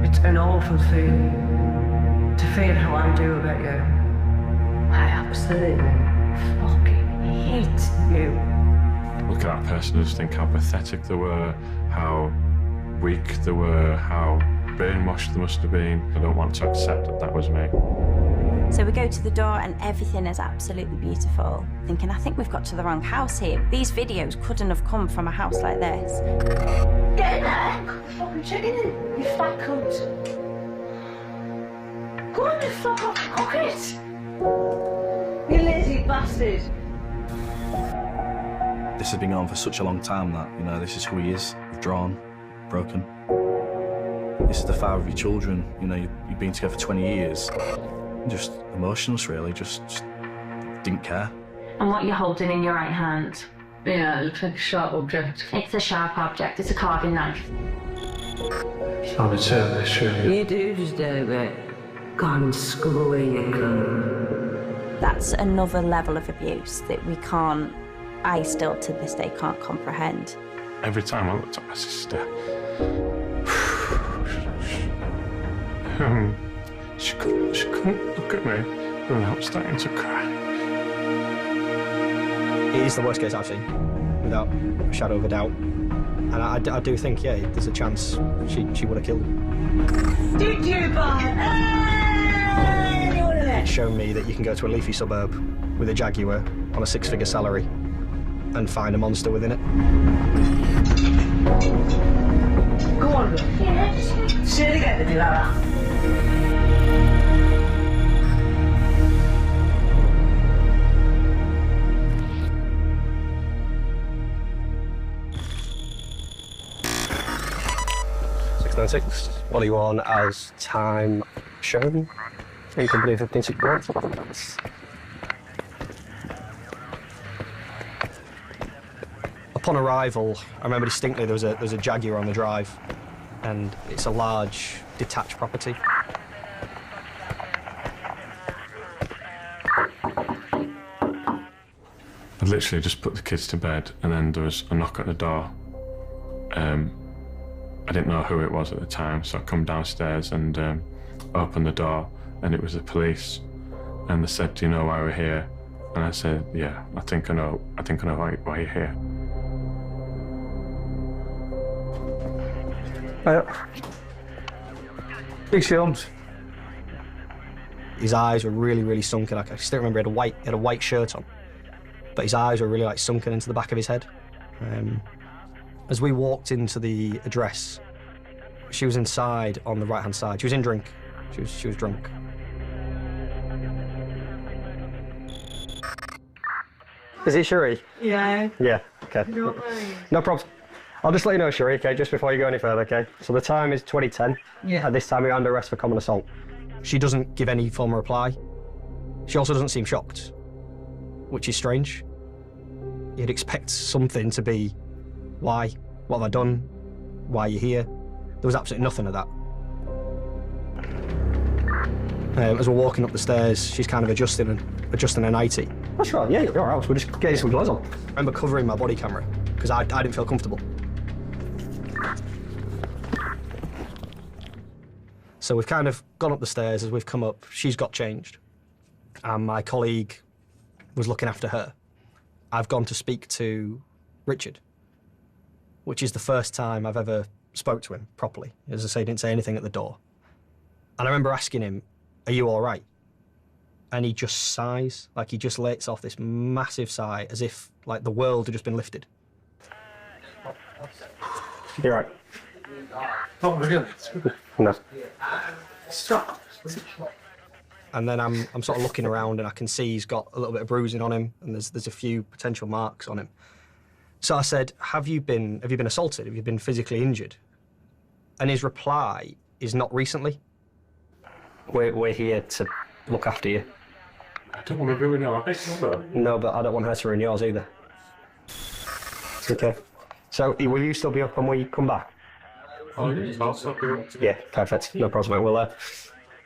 It's an awful feeling to feel how I do about you. I absolutely fucking hate you. Look at that person and just think how pathetic they were, how weak they were, how brainwashed they must have been. I don't want to accept that that was me. So we go to the door and everything is absolutely beautiful. Thinking, I think we've got to the wrong house here. These videos couldn't have come from a house like this. Get in there! Fucking check it in, you fat cunt. Go on the fuck off, cook it! You lazy bastard. This has been going on for such a long time that, you know, this is who he is, withdrawn, broken. This is the father of your children, you know, you've been together for 20 years. Just emotionless, really, just didn't care. And what you're holding in your right hand? Yeah, it looks like a sharp object. It's a sharp object, it's a carving knife. I'll return this, Sheree. You do just do it. Go and screw you cunt. That's another level of abuse that I still to this day can't comprehend. Every time I looked at my sister, she couldn't look at me without starting to cry. It is the worst case I've seen, without a shadow of a doubt. And I do think, yeah, there's a chance she would have killed him. Did you, Bob? It's shown me that you can go to a leafy suburb with a Jaguar on a 6-figure salary and find a monster within it. Go on, look. Yeah, say it again, do that. What are you on as time shown? In company 1561. Upon arrival, I remember distinctly there was a Jaguar on the drive, and it's a large detached property. I literally just put the kids to bed, and then there was a knock at the door. I didn't know who it was at the time, so I come downstairs and opened the door, and it was the police. And they said, "Do you know why we're here?" And I said, "Yeah, I think I know why you're here." Big films. His eyes were really, really sunken. I still remember he had a white shirt on, but his eyes were really like sunken into the back of his head. As we walked into the address, she was inside on the right-hand side. She was in drink. She was drunk. Is it Sheree? Yeah. Yeah, okay. No problem. I'll just let you know, Sheree, okay, just before you go any further, okay? So the time is 2010. Yeah. At this time, we're under arrest for common assault. She doesn't give any form of reply. She also doesn't seem shocked, which is strange. You'd expect something to be, why? What have I done? Why are you here? There was absolutely nothing of that. As we're walking up the stairs, she's kind of adjusting her nightie. That's right, yeah, you're all right. We're just getting some clothes on. I remember covering my body camera because I didn't feel comfortable. So we've kind of gone up the stairs. As we've come up, she's got changed. And my colleague was looking after her. I've gone to speak to Richard, which is the first time I've ever spoke to him properly. As I say, he didn't say anything at the door. And I remember asking him, "Are you all right?" And he just sighs, like he just lets off this massive sigh, as if like the world had just been lifted. You're right. Oh, really? No. Stop. And then I'm sort of looking around and I can see he's got a little bit of bruising on him and there's a few potential marks on him. So I said, have you been assaulted? Have you been physically injured? And his reply is not recently. We're here to look after you. I don't want to ruin your life. No, but I don't want her to ruin yours either. Okay. So will you still be up when we come back? Oh, yeah, I'll stop you. Yeah, perfect. No problem, mate. We'll,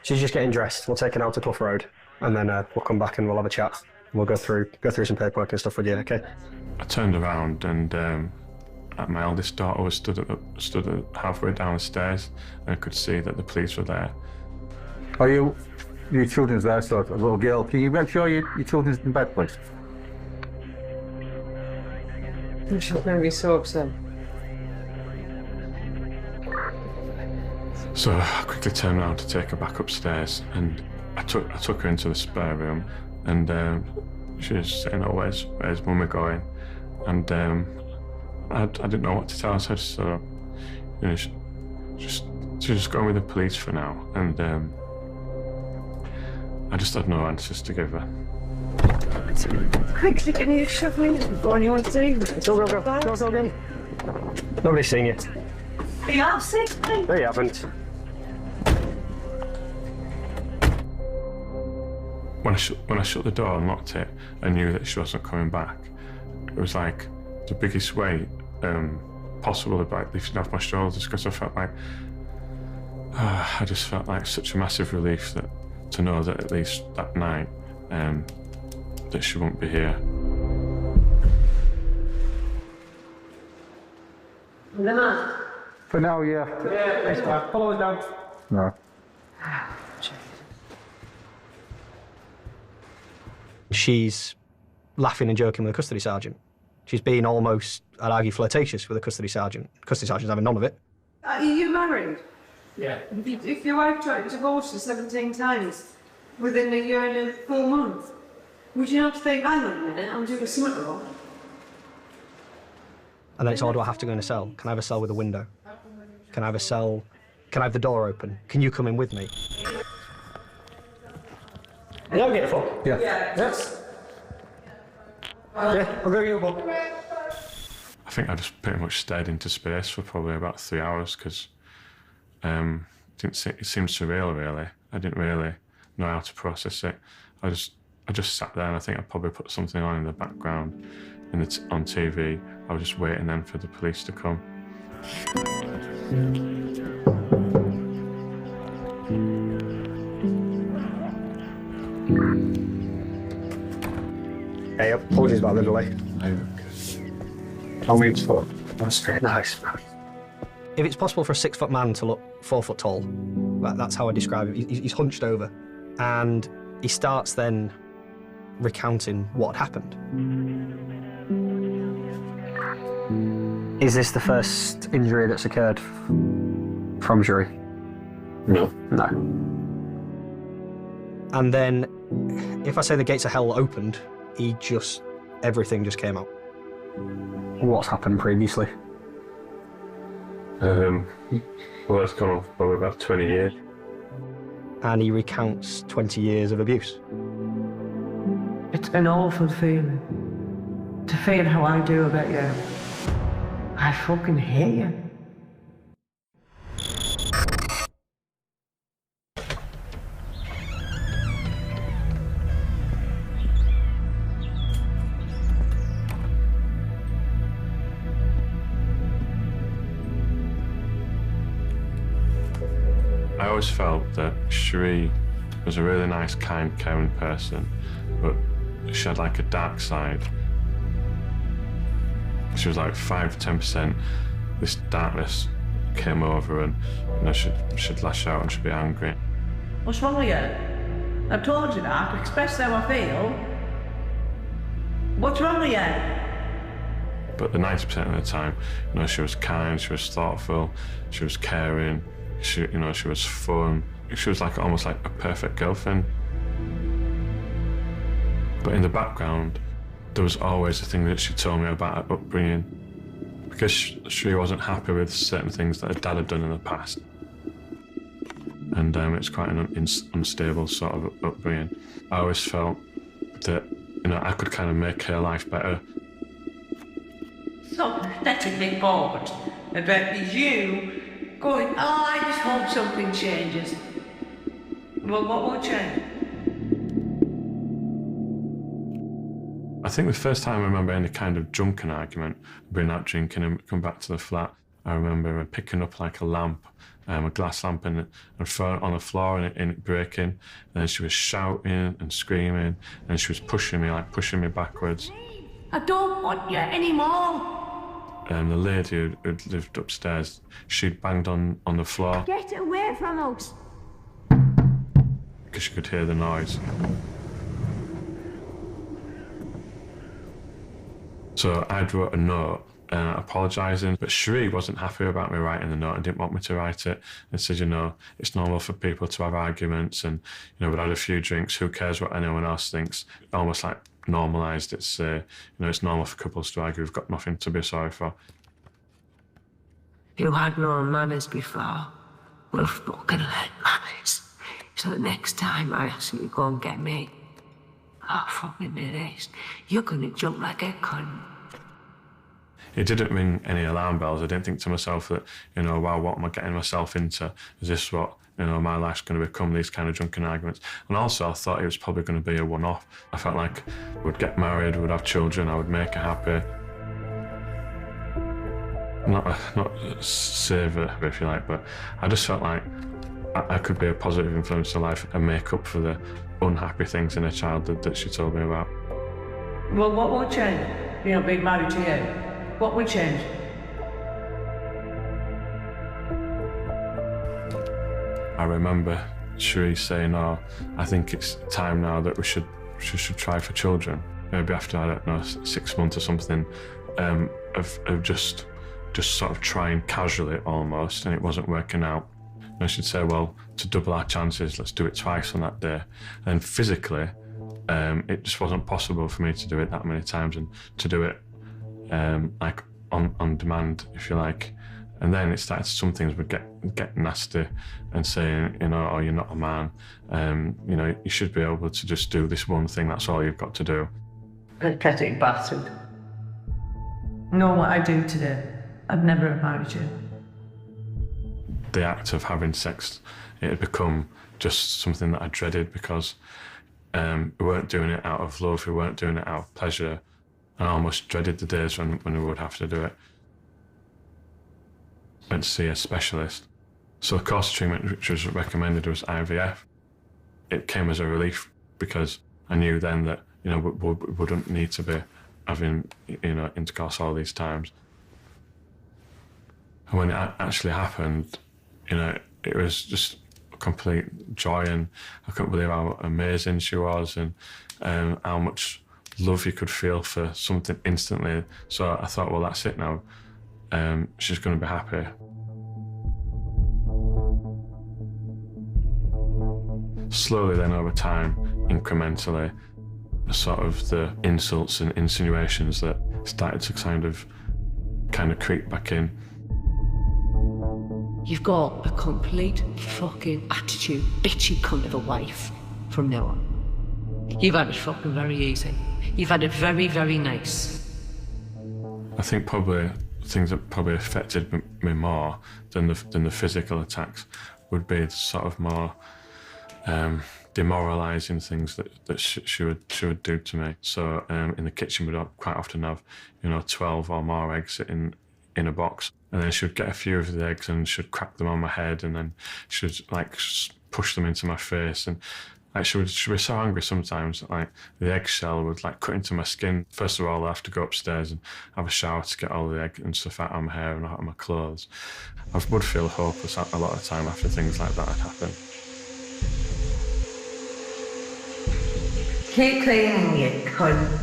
she's just getting dressed. We'll take her out to Clough Road and then we'll come back and we'll have a chat. We'll go through some paperwork and stuff with you, okay? I turned around and my eldest daughter was stood halfway down the stairs, and I could see that the police were there. Are your children's there, so a little girl? Can you make sure your children's in bed, please? She's going to be so upset. So I quickly turned around to take her back upstairs, and I took her into the spare room, and she was saying, "Oh, where's Mummy going?" And I didn't know what to tell her, so I just sort of, you know, just going with the police for now, and I just had no answers to give her. Quickly, can you shove me before anyone sees me? Go. Nobody's seen you. You have sick, mate? They haven't. When I shut the door and locked it, I knew that she wasn't coming back. It was like the biggest weight possible of like lifting off my shoulders, because I felt like I just felt like such a massive relief that to know that at least that night that she won't be here. For now, yeah. Yeah, follow us down. No. She's laughing and joking with the custody sergeant. She's being almost, I'd argue, flirtatious with the custody sergeant. Custody sergeant's having none of it. Are you married? Yeah. If your wife tried to divorce you 17 times within a year and 4 months, would you not think, hang on a minute, I'm doing something wrong? And then it's, oh, do I have to go in a cell? Can I have a cell with a window? Can I have a cell? Can I have the door open? Can you come in with me? Yeah, I'll get a phone. Yeah. Yes. Yeah, I'll go get your phone. I think I just pretty much stared into space for probably about 3 hours, because it seemed surreal, really. I didn't really know how to process it. I just sat there, and I think I probably put something on in the background on TV. I was just waiting then for the police to come. Hey, apologies about the delay. I'll meet for. That's great. Nice. If it's possible for a 6 foot man to look 4 foot tall, that's how I describe it. He's hunched over, and he starts then recounting what happened. Is this the first injury that's occurred from Sheree? No. No. And then, if I say the gates of hell opened, everything just came out. What's happened previously? Well, it's gone on for probably about 20 years. And he recounts 20 years of abuse. It's an awful feeling to feel how I do about you. I fucking hate you. I always felt that Sheree was a really nice, kind, caring person, but she had like a dark side. She was like 5-10%. This darkness came over, and she'd lash out and she'd be angry. What's wrong with you? I've told you that. I've expressed how I feel. What's wrong with you? But the 90% of the time, she was kind, she was thoughtful, she was caring, she was fun. She was almost like a perfect girlfriend. But in the background, there was always a thing that she told me about her upbringing, because she wasn't happy with certain things that her dad had done in the past. And it's quite an unstable sort of upbringing. I always felt that, I could kind of make her life better. So pathetically bored about you going, I just hope something changes. Well, what will change? I think the first time I remember any kind of drunken argument, being out drinking and come back to the flat, I remember picking up like a lamp, a glass lamp, and throwing it on the floor and it breaking. And then she was shouting and screaming, and she was pushing me backwards. I don't want you anymore. the lady who'd lived upstairs, she'd banged on the floor Get away from us! because she could hear the noise. So I'd wrote a note apologising, but Sheree wasn't happy about me writing the note and didn't want me to write it, and said, you know, it's normal for people to have arguments, and, you know, we'd had a few drinks, who cares what anyone else thinks? Almost like normalised. It's, you know, it's normal for couples to argue, we've got nothing to be sorry for. You had no manners before. We've fucking learned manners. So the next time I ask you to go and get me, oh, fucking it is. You're gonna jump like a cunt. It didn't ring any alarm bells. I didn't think to myself that, you know, wow, what am I getting myself into? Is this what, you know, my life's going to become, these kind of drunken arguments? And also I thought it was probably going to be a one-off. I felt like we'd get married, we'd have children, I would make her happy. Not save her, if you like, but I just felt like I could be a positive influence to life and make up for the unhappy things in her childhood that she told me about. Well, what will change? You know, being married to you. What will change? I remember Sheree saying, oh, I think it's time now that we should try for children. Maybe after, I don't know, 6 months or something, of just sort of trying casually almost, and it wasn't working out. And I should say, well, to double our chances, let's do it twice on that day. And physically, it just wasn't possible for me to do it that many times, and to do it like on demand, if you like. And then it started, some things would get nasty and saying, you know, oh, you're not a man. You know, you should be able to just do this one thing, that's all you've got to do. Pathetic bastard. Know what I do today. I'd never have married you. The act of having sex, it had become just something that I dreaded, because we weren't doing it out of love, we weren't doing it out of pleasure. I almost dreaded the days when we would have to do it. Went to see a specialist. So the course of treatment which was recommended was IVF. It came as a relief, because I knew then that, you know, we wouldn't need to be having, you know, intercourse all these times. And when it actually happened, you know, it was just a complete joy, and I couldn't believe how amazing she was, and how much love you could feel for something instantly. So I thought, well, that's it now. She's going to be happy. Slowly then, over time, incrementally, sort of the insults and insinuations that started to kind of creep back in. You've got a complete fucking attitude, bitchy cunt of a wife from now on. You've had it fucking very easy. You've had it very, very nice. I think probably things that probably affected me more than the physical attacks would be sort of more demoralising things that she would do to me. So in the kitchen we'd quite often have, you know, 12 or more eggs in a box, and then she would get a few of the eggs and she'd crack them on my head, and then she'd like push them into my face, and like she'd be so angry sometimes, like the eggshell would like cut into my skin. First of all, I have to go upstairs and have a shower to get all the egg and stuff out of my hair and out of my clothes. I would feel hopeless a lot of the time after things like that had happened. Keep cleaning, you cunt.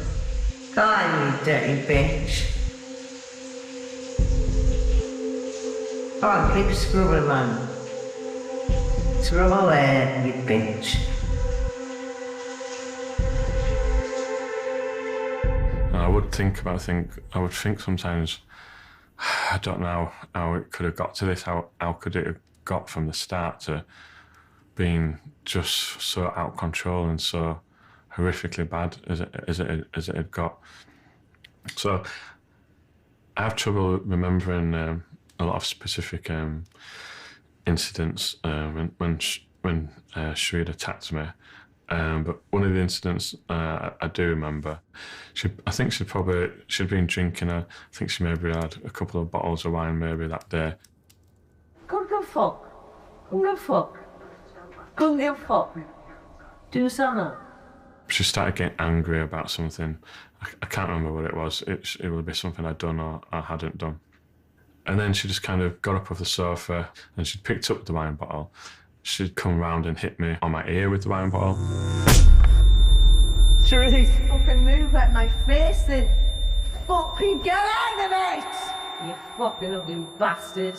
Go on, you dirty bitch. Go on, keep scrubbing, man. Scrub away, you bitch. And I would think sometimes, I don't know how it could have got to this, how could it have got from the start to being just so out of control and so horrifically bad as it had got. So I have trouble remembering a lot of specific incidents when Sheree attacked me. But one of the incidents I do remember, I think she'd been drinking. I think she maybe had a couple of bottles of wine maybe that day. Go fuck. Go fuck. Go fuck. Do something. she started getting angry about something. I can't remember what it was. It would be something I'd done or I hadn't done. And then she just kind of got up off the sofa and she'd picked up the wine bottle. She'd come round and hit me on my ear with the wine bottle. Sheree, fucking move at my face then. Fucking get out of it! You fucking ugly bastard.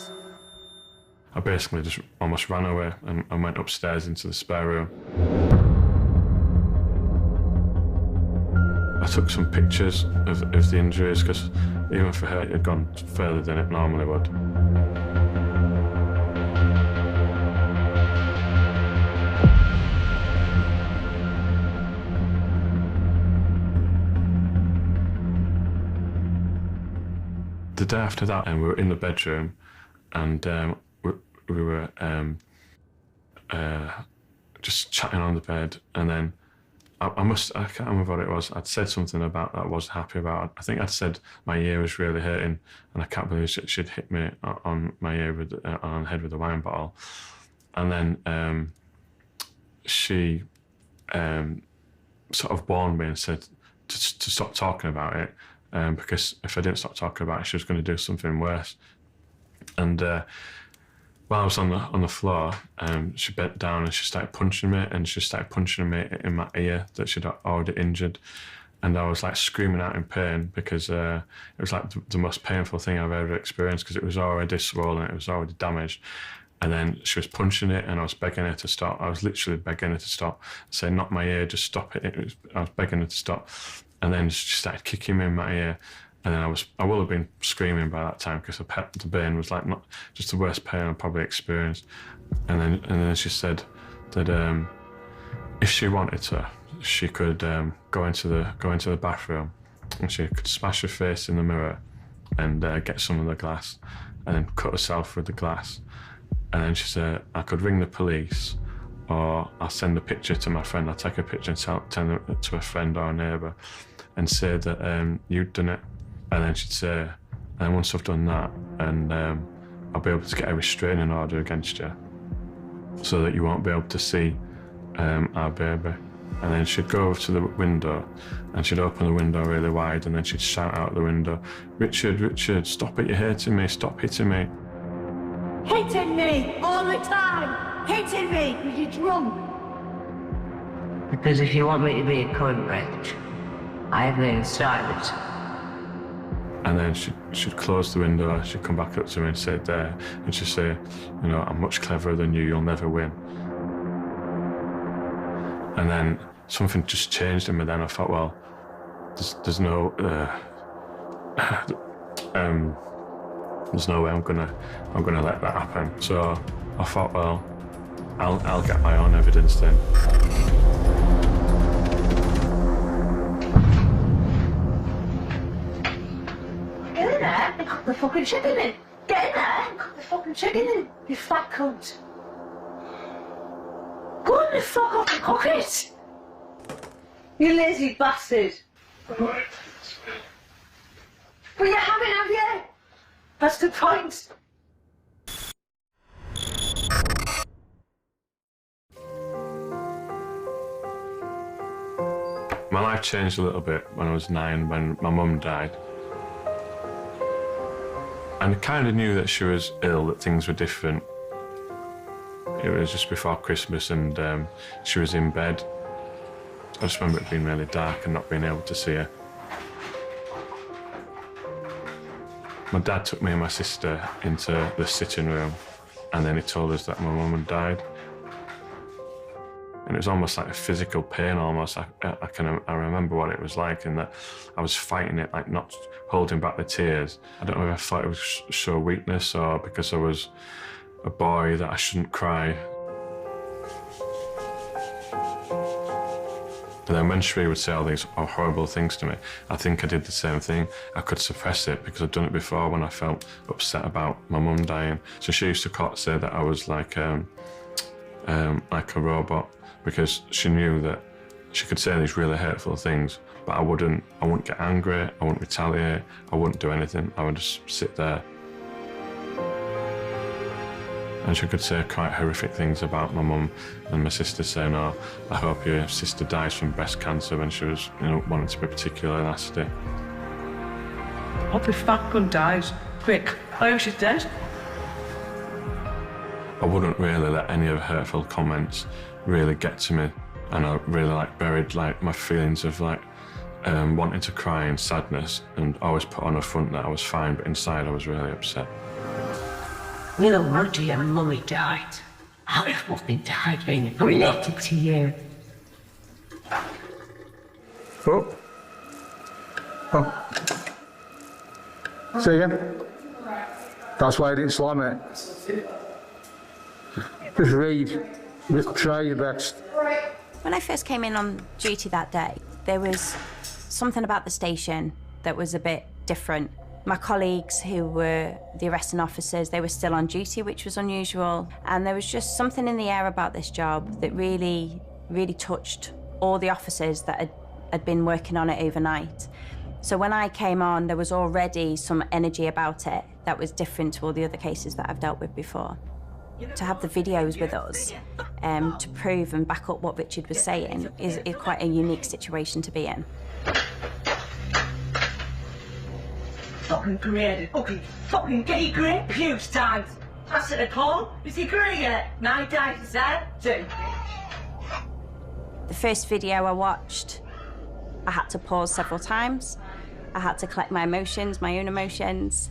I basically just almost ran away and went upstairs into the spare room. I took some pictures of the injuries because even for her it had gone further than it normally would. The day after that, we were in the bedroom and we were just chatting on the bed, and then I can't remember what it was. I'd said something about that I wasn't happy about. I think I'd said my ear was really hurting, and I can't believe she'd hit me on my ear on the head with a wine bottle. And then she sort of warned me and said to stop talking about it, because if I didn't stop talking about it, she was going to do something worse. And while I was on the floor, she bent down and she started punching me, and she started punching me in my ear that she'd already injured. And I was like screaming out in pain because it was like the most painful thing I've ever experienced, because it was already swollen, it was already damaged. And then she was punching it and I was begging her to stop. I was literally begging her to stop, saying, not my ear, just stop it. I was begging her to stop. And then she started kicking me in my ear. And then I will have been screaming by that time, because the pain was like not just the worst pain I've probably experienced. And then she said that if she wanted to, she could go into the bathroom and she could smash her face in the mirror and get some of the glass and then cut herself with the glass. And then she said I could ring the police, or I'll send a picture to my friend. I'll take a picture and tell it to a friend or a neighbour and say that you'd done it. And then she'd say, and once I've done that, and I'll be able to get a restraining order against you so that you won't be able to see our baby. And then she'd go over to the window and she'd open the window really wide, and then she'd shout out the window, Richard, Richard, stop it, you're hitting me, stop hitting me. Hitting me all the time! Hitting me because you're drunk! Because if you want me to be a cunt, Rich, I have been silent. And then she'd close the window, she'd come back up to me and say, there, and she'd say, you know, I'm much cleverer than you, you'll never win. And then something just changed in me then. I thought, well, there's no way I'm gonna let that happen. So I thought, well, I'll get my own evidence then. Get in there and cook the fucking chicken in. Get in there and cook the fucking chicken in, you fat cunt. Go on the fuck off and cook it. You lazy bastard. But you haven't, have you? That's the point. My life changed a little bit when I was 9, when my mum died. And I kind of knew that she was ill, that things were different. It was just before Christmas and she was in bed. I just remember it being really dark and not being able to see her. My dad took me and my sister into the sitting room, and then he told us that my mum had died. And it was almost like a physical pain, almost. I remember what it was like, and that I was fighting it, like not holding back the tears. I don't know if I thought it was show weakness or because I was a boy that I shouldn't cry. But then when Sheree would say all these horrible things to me, I think I did the same thing. I could suppress it because I'd done it before when I felt upset about my mum dying. So she used to say that I was like a robot, because she knew that she could say these really hurtful things, but I wouldn't get angry, I wouldn't retaliate, I wouldn't do anything. I would just sit there. and she could say quite horrific things about my mum and my sister, saying, "Oh, I hope your sister dies from breast cancer," when she was, wanting to be particularly nasty. Hope your fat gun dies. Quick, I hope she's dead. I wouldn't really let any of her hurtful comments really get to me, and I really buried my feelings of wanting to cry and sadness, and always put on a front that I was fine, but inside I was really upset. You know, one day your mummy died. I fucking died being related to you. Oh. Oh. Say again? That's why I didn't slam it. Just read. Just try your best. When I first came in on duty that day, there was something about the station that was a bit different. My colleagues who were the arresting officers, they were still on duty, which was unusual. And there was just something in the air about this job that really, really touched all the officers that had been working on it overnight. So when I came on, there was already some energy about it that was different to all the other cases that I've dealt with before. To have the videos with us to prove and back up what Richard was saying is quite a unique situation to be in. Fucking created, fucking get your grey pews tight. Pass it a call. Is he grey yet? 9 days, is that? 2. The first video I watched, I had to pause several times. I had to collect my emotions, my own emotions.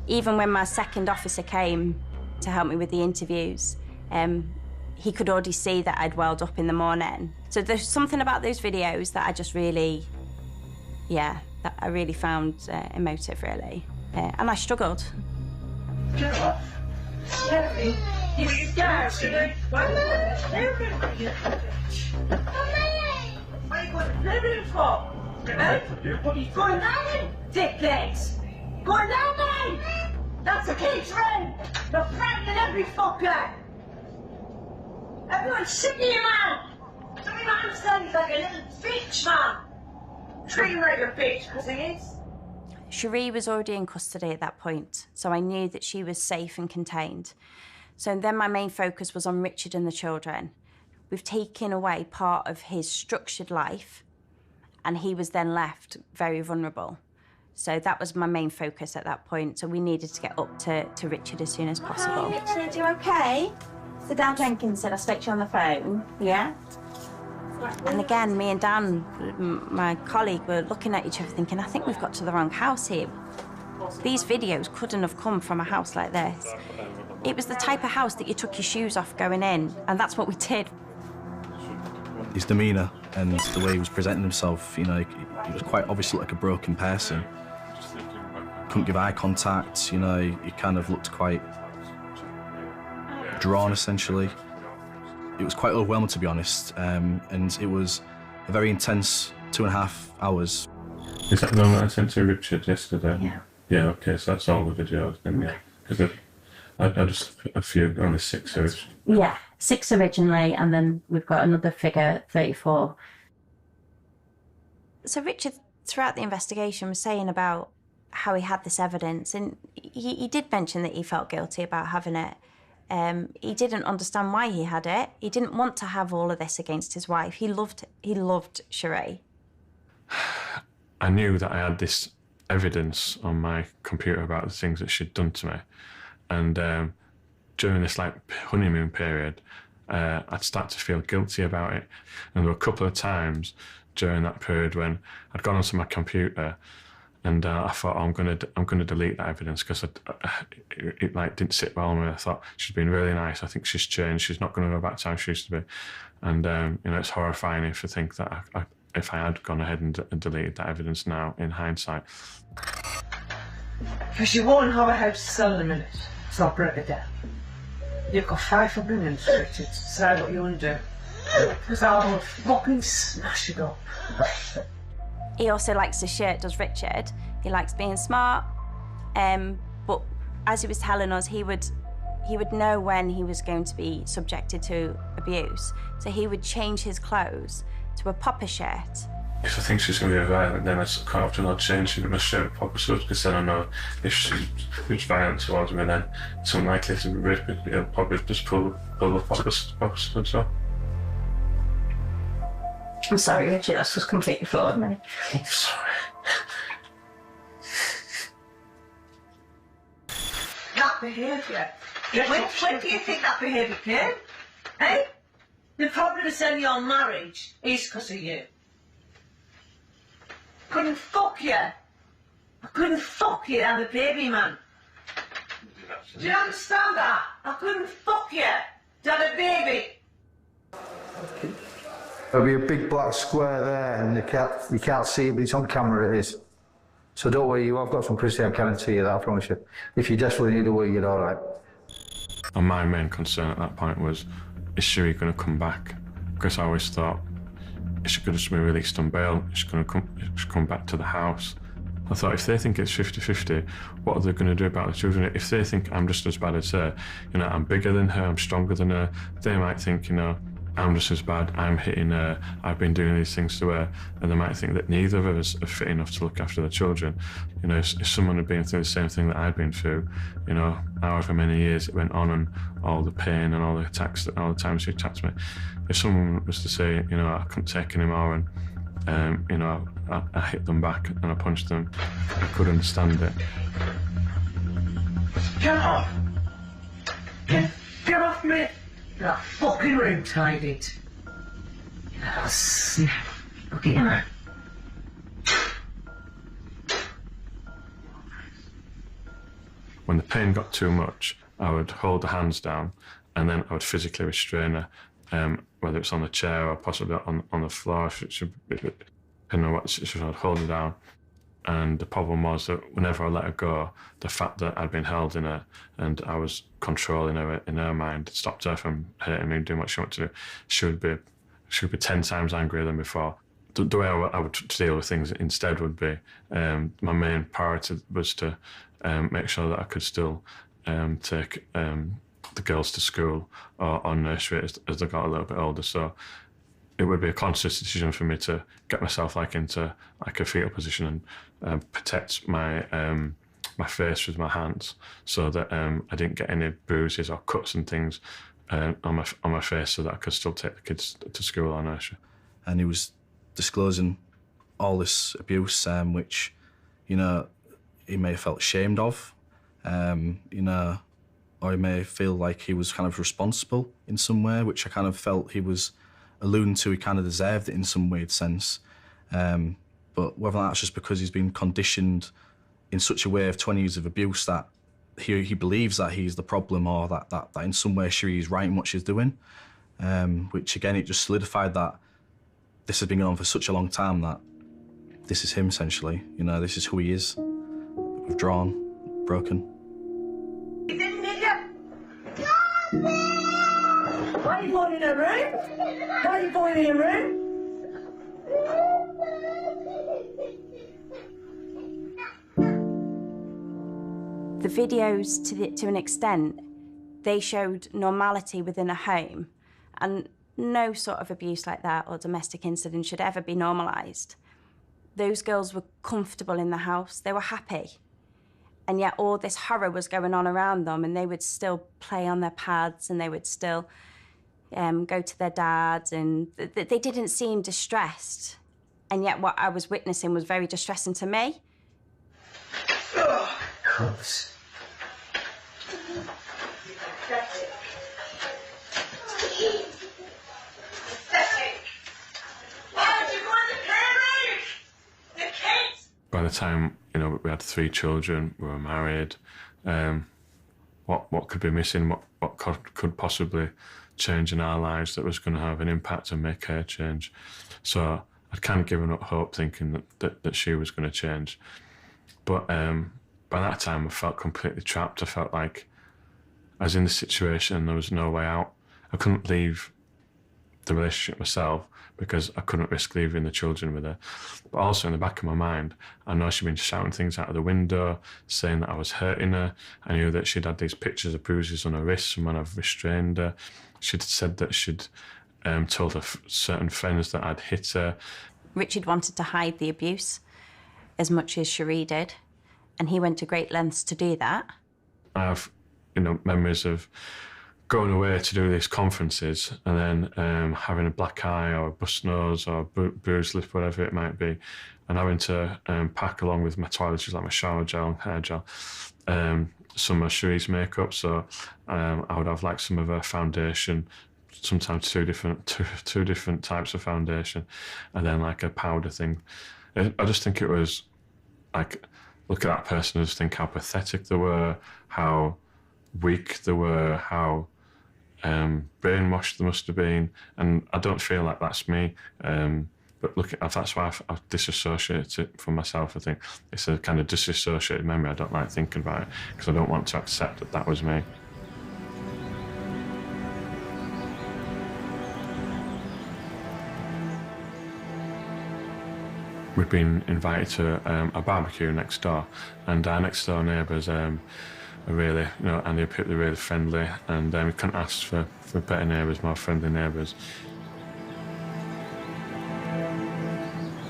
Even when my second officer came to help me with the interviews, he could already see that I'd welled up in the morning. So there's something about those videos that I just really, that I really found emotive, really. And I struggled. Dickheads! Go on down, mate! That's a kid's room! They're threatening every fucker! Everyone's sick of you, man! Every man sounds like a little bitch, man! Treat him like a bitch, because he is. Sheree was already in custody at that point, so I knew that she was safe and contained. So then my main focus was on Richard and the children. We've taken away part of his structured life, and he was then left very vulnerable. So that was my main focus at that point. So we needed to get up to Richard as soon as possible. Hi, Richard, you okay? So Dan Jenkins said I spoke to you on the phone, yeah? And again, me and Dan, my colleague, were looking at each other thinking, I think we've got to the wrong house here. These videos couldn't have come from a house like this. It was the type of house that you took your shoes off going in, and that's what we did. His demeanour and the way he was presenting himself, he was quite obviously like a broken person. Couldn't give eye contact, he kind of looked quite drawn, essentially. It was quite overwhelming, to be honest, and it was a very intense 2.5 hours. Is that the one that I sent to Richard yesterday? Yeah. Yeah, okay, so that's all the videos then, yeah. Because I just a few, only 6 originally. Yeah, 6 originally, and then we've got another figure, 34. So Richard, throughout the investigation, was saying about how he had this evidence, and he did mention that he felt guilty about having it. He didn't understand why he had it. He didn't want to have all of this against his wife. He loved Sheree. I knew that I had this evidence on my computer about the things that she'd done to me. And during this honeymoon period, I'd start to feel guilty about it. And there were a couple of times during that period when I'd gone onto my computer and I thought, I'm gonna delete that evidence because it didn't sit well with me. I thought, she's been really nice. I think she's changed. She's not going to go back to how she used to be. And it's horrifying if you think that if I had gone ahead and deleted that evidence now, in hindsight. Because you won't have a house to sell in a minute, so I'll break it down. You've got 5 minutes, Richard, to decide what you want to do. Because I will fucking smash it up. He also likes his shirt, does Richard. He likes being smart, but as he was telling us, he would know when he was going to be subjected to abuse. So he would change his clothes to a popper shirt if I think she's going to be violent, then I quite often I'll change it in my shirt purposes, because then I know if she's violent towards me, then it's unlikely to be raping. It'll probably just pull the focus and so. I'm sorry, Richard, that's just completely flawed me. I'm sorry. That behaviour. When do you think that behaviour came? Eh? The problem is in your marriage is because of you. I couldn't fuck you. I couldn't fuck you have a baby, man. Do you understand that? I couldn't fuck you to have a baby. There'll be a big black square there, and you can't see it, but it's on camera, it is. So don't worry, I've got some privacy, I guarantee you that, I promise you. If you desperately need a wee, you're all right. And my main concern at that point was, is Sheree going to come back? Because I always thought, is she going to just be released on bail? Is she going to come back to the house? I thought, if they think it's 50-50, what are they going to do about the children? If they think I'm just as bad as her, you know, I'm bigger than her, I'm stronger than her, they might think, you know, I'm just as bad, I'm hitting her, I've been doing these things to her, and they might think that neither of us are fit enough to look after the children. You know, if someone had been through the same thing that I'd been through, you know, however many years it went on, and all the pain and all the attacks, all the times she attacked me, if someone was to say, you know, I couldn't take anymore, and you know, I hit them back and I punched them, I could understand it. Get off! Get off me! That fucking room tidied. Oh, snap. Look at her. When the pain got too much, I would hold the hands down, and then I would physically restrain her, whether it's on the chair or possibly on the floor. If it should be, depending on what situation, I'd hold her down. And the problem was that whenever I let her go, the fact that I'd been held in her and I was controlling her in her mind stopped her from hurting me and doing what she wanted to do. She would be 10 times angrier than before. The way I would deal with things instead would be, my main priority was to make sure that I could still take the girls to school or nursery as they got a little bit older. So it would be a conscious decision for me to get myself into a fetal position and protect my my face with my hands, so that I didn't get any bruises or cuts and things on my face, so that I could still take the kids to school or nursery. And he was disclosing all this abuse, which, you know, he may have felt ashamed of, you know, or he may feel like he was kind of responsible in some way, which I kind of felt he was alluding to. He kind of deserved it in some weird sense. But whether that's just because he's been conditioned in such a way of 20 years of abuse that he believes that he's the problem, or that in some way Sheree's right in what she's doing, which again, it just solidified that this has been going on for such a long time, that this is him essentially. You know, this is who he is. Withdrawn, broken. You didn't need it. Why are you going in a room? Why are you going in a room? The videos, to an extent, they showed normality within a home, and no sort of abuse like that or domestic incident should ever be normalised. Those girls were comfortable in the house, they were happy, and yet all this horror was going on around them, and they would still play on their pads, and they would still go to their dads, and they didn't seem distressed, and yet what I was witnessing was very distressing to me. Oh, cunts. By the time, you know, we had 3 children, we were married, what could be missing, what could possibly change in our lives that was going to have an impact and make her change. So I'd kind of given up hope, thinking that she was going to change. But by that time, I felt completely trapped. I felt like I was in the situation and there was no way out. I couldn't leave the relationship myself because I couldn't risk leaving the children with her. But also in the back of my mind, I know she'd been shouting things out of the window, saying that I was hurting her. I knew that she'd had these pictures of bruises on her wrists from when I've restrained her. She'd said that she'd told her certain friends that I'd hit her. Richard wanted to hide the abuse as much as Sheree did, and he went to great lengths to do that. I have, memories of going away to do these conferences and then having a black eye or a bust nose or bruised lip, whatever it might be, and having to pack along with my toiletries, like my shower gel and hair gel, some of Sheree's makeup. So I would have like some of her foundation, sometimes two different types of foundation, and then like a powder thing. I just think it was like, look at that person, I just think how pathetic they were, how weak they were, how brainwashed they must have been, and I don't feel like that's me. But that's why I disassociate it from myself. I think it's a kind of disassociated memory. I don't like thinking about it because I don't want to accept that that was me. We'd been invited to a barbecue next door, and our next door neighbours are really, and they're really friendly, and we couldn't ask for better neighbours, more friendly neighbours.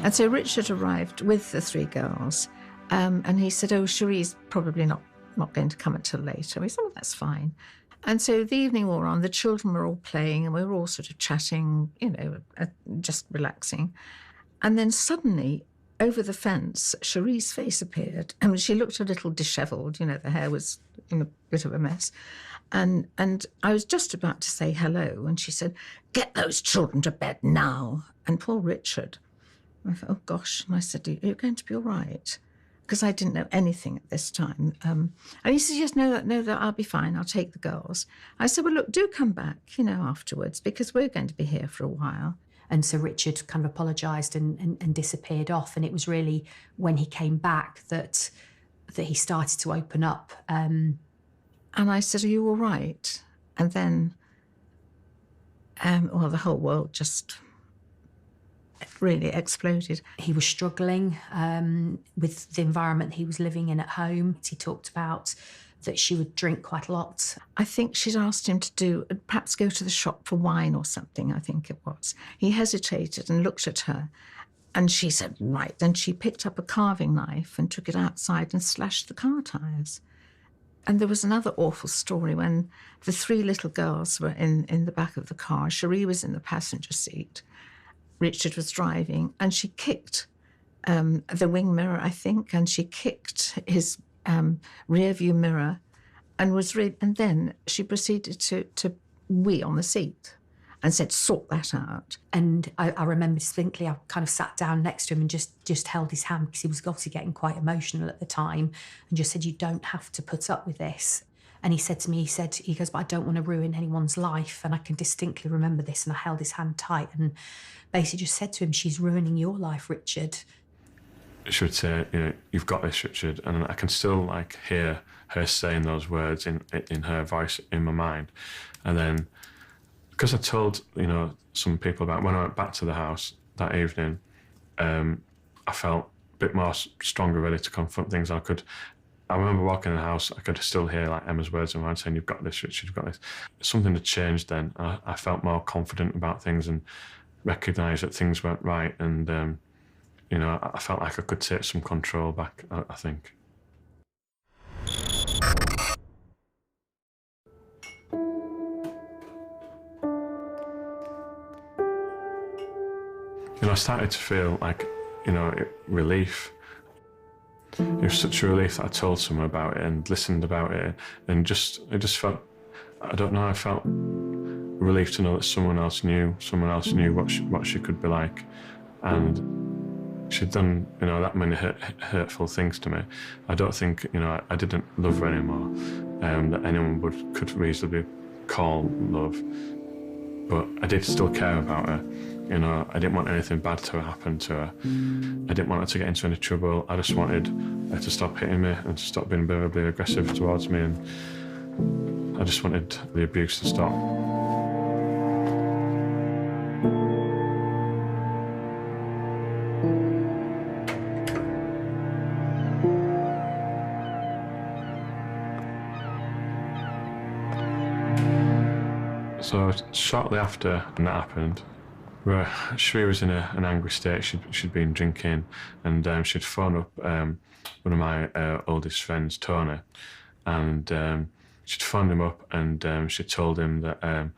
And so Richard arrived with the 3 girls, and he said, "Oh, Sheree's probably not going to come until later." We said, "Well, that's fine." And so the evening wore on, the children were all playing, and we were all sort of chatting, just relaxing. And then suddenly, over the fence, Sheree's face appeared. I mean, she looked a little dishevelled, the hair was in a bit of a mess. And I was just about to say hello, and she said, "Get those children to bed now." And poor Richard, I thought, oh gosh. And I said, "Are you going to be all right?" Because I didn't know anything at this time. And he said, "Yes, no, I'll be fine. I'll take the girls." I said, "Well, look, do come back, afterwards, because we're going to be here for a while." And so Richard kind of apologised and disappeared off. And it was really when he came back that he started to open up. And I said, "Are you all right?" And then, the whole world just really exploded. He was struggling with the environment he was living in at home. He talked about that she would drink quite a lot. I think she'd asked him to perhaps go to the shop for wine or something, I think it was. He hesitated and looked at her, and she said, "Right." Then she picked up a carving knife and took it outside and slashed the car tyres. And there was another awful story when the 3 little girls were in the back of the car. Sheree was in the passenger seat. Richard was driving, and she kicked the wing mirror, I think, and she kicked his rear view mirror, and then she proceeded to wee on the seat and said, "Sort that out." And I remember distinctly, I kind of sat down next to him and just held his hand, because he was obviously getting quite emotional at the time, and just said, "You don't have to put up with this." And he said to me, he goes, "But I don't want to ruin anyone's life." And I can distinctly remember this, and I held his hand tight and basically just said to him, "She's ruining your life, Richard." She would say, "You've got this, Richard," and I can still hear her saying those words in her voice in my mind. And then, because I told some people about when I went back to the house that evening, I felt a bit more stronger, ready to confront things. I remember walking in the house, I could still hear Emma's words in my mind saying, "You've got this, Richard, you've got this." Something had changed then. I felt more confident about things and recognised that things weren't right, and I felt like I could take some control back, I think. I started to feel relief. It was such a relief that I told someone about it and listened about it, and it just felt, I don't know, I felt relief to know that someone else knew what she could be like, and she'd done that many hurtful things to me. I don't think I didn't love her anymore, that anyone could reasonably call love, but I did still care about her. I didn't want anything bad to happen to her. I didn't want her to get into any trouble. I just wanted her to stop hitting me and to stop being verbally aggressive towards me, and I just wanted the abuse to stop. So shortly after that happened, Right, Sheree was in an angry state. She'd been drinking, and she'd phoned up one of my oldest friends, Tony, and she'd phoned him up, and she told him that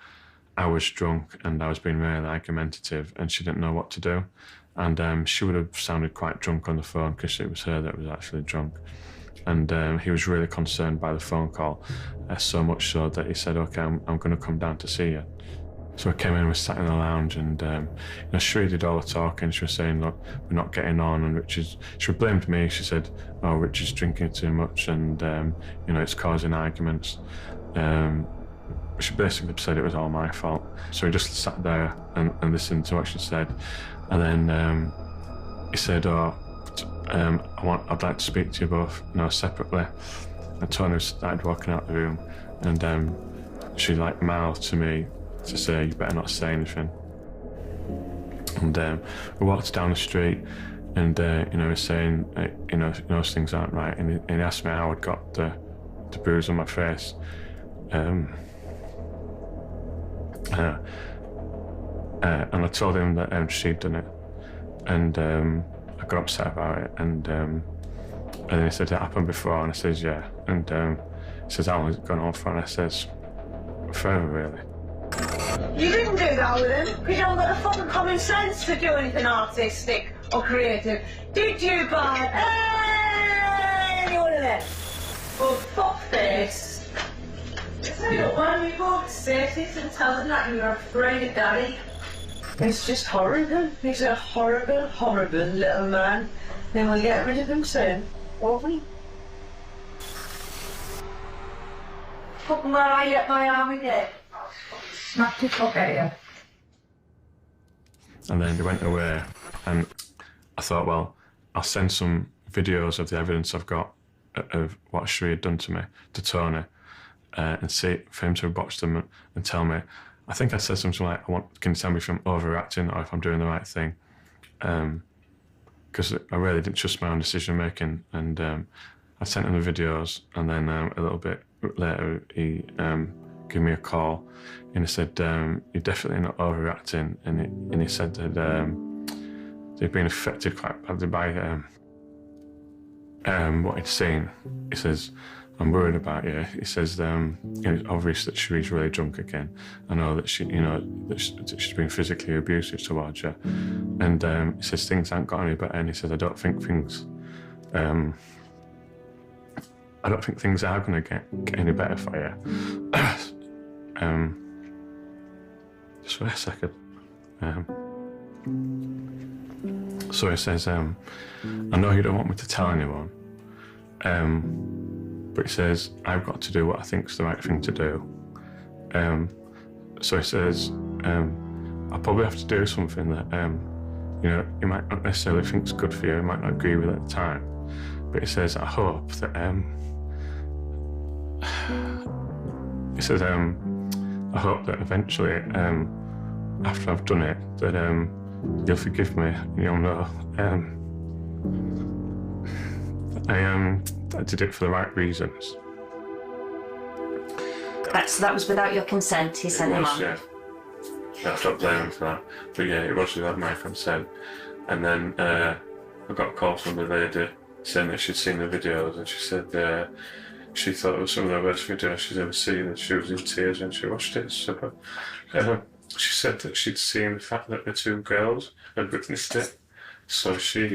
I was drunk and I was being really argumentative, and she didn't know what to do. And she would have sounded quite drunk on the phone because it was her that was actually drunk. And he was really concerned by the phone call, so much so that he said, "Okay, I'm going to come down to see you." So I came in, we sat in the lounge, and Sheree did all the talking. She was saying, "Look, we're not getting on," and she blamed me. She said, "Oh, Richard's drinking too much, and it's causing arguments." She basically said it was all my fault. So he just sat there and listened to what she said, and then he said, "Oh, I'd like to speak to you both, separately." And Tony started walking out the room, and she mouthed to me to say, "You better not say anything." And we walked down the street, and he was saying, those things aren't right. And he asked me how I'd got the bruise on my face. And I told him that she'd done it, and I got upset about it. And then he said, "It happened before," and I says, "Yeah." And he says, "How long has it gone on for?" And I says, "Forever, really." You didn't do that with him, because you haven't got the fucking common sense to do anything artistic or creative. Did you, bud? Any one of them? Well, fuck this. Look, when we go to cities and tell them that you're afraid of Daddy, it's just horrible. He's a horrible, horrible little man. Then we'll get rid of him soon, won't we? Fucking where I get my arm in it. Smack the fuck out of you. And then he went away, and I thought, well, I'll send some videos of the evidence I've got of what Sheree had done to me to Tony, and see for him to watch them and tell me. I think I said something like, "Can you tell me if I'm overacting or if I'm doing the right thing?" Because I really didn't trust my own decision making, and I sent him the videos, and then a little bit later he gave me a call, and he said, "You're definitely not overreacting," and he said that they've been affected quite badly by what he'd seen. He says, "I'm worried about you." He says, "It's obvious that Sheree's really drunk again. I know that she's been physically abusive towards you." And he says, "Things haven't got any better," and he says, I don't think things are going to get any better for you." Just wait a second. So he says, "I know you don't want me to tell anyone, but he says, I've got to do what I think's the right thing to do." So he says, "I'll probably have to do something that, you might not necessarily think's good for you, you might not agree with at the time. But he says, I hope that, I hope that eventually, after I've done it, that you'll forgive me and you'll know I did it for the right reasons." So that was without your consent, he sent him on? Yeah. I stopped blaming him for that. But yeah, it was without my consent. And then I got a call from the lady saying that she'd seen the videos, and she said she thought it was some of the worst videos she's ever seen, and she was in tears when she watched it. So she said that she'd seen the fact that the two girls had witnessed it. So she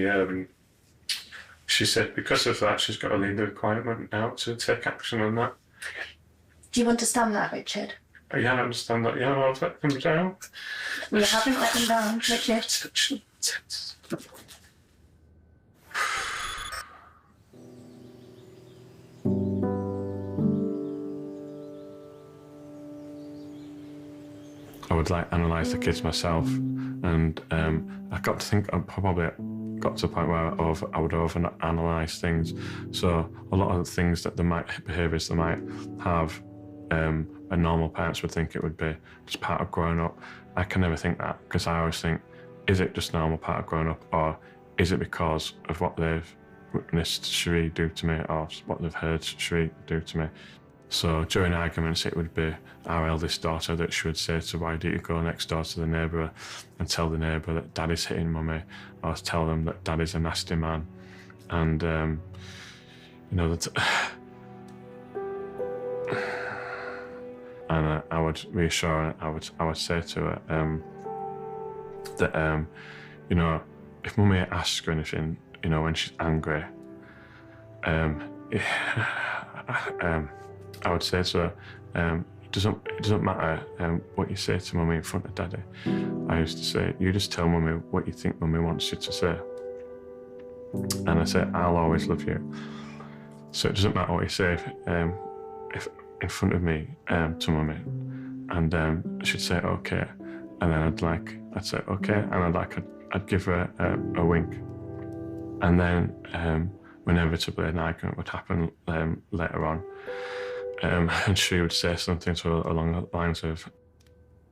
said because of that, she's got a legal requirement now to take action on that. Do you understand that, Richard? Yeah, I understand that. Yeah, I'll let them down. We haven't let them down, Richard. I would analyse the kids myself, and I got to think I probably got to a point where I would over-analyse things. So a lot of the things that behaviours they might have, and normal parents would think it would be just part of growing up. I can never think that, because I always think, is it just normal part of growing up, or is it because of what they've witnessed Sheree do to me, or what they've heard Sheree do to me? So during arguments, it would be our eldest daughter that she would say to, why do you go next door to the neighbour and tell the neighbour that Daddy's hitting Mummy, or tell them that Daddy's a nasty man. And, you know, that. And I would reassure her, I would say to her that, you know, if Mummy asks her anything, you know, when she's angry, I would say to her, it doesn't matter what you say to Mummy in front of Daddy. I used to say, you just tell Mummy what you think Mummy wants you to say. And I said, I'll always love you. So it doesn't matter what you say if in front of me to Mummy. And she'd say, okay. And then I'd say, okay. And I'd give her a wink. And then inevitably an argument would happen later on. And she would say something along the lines of,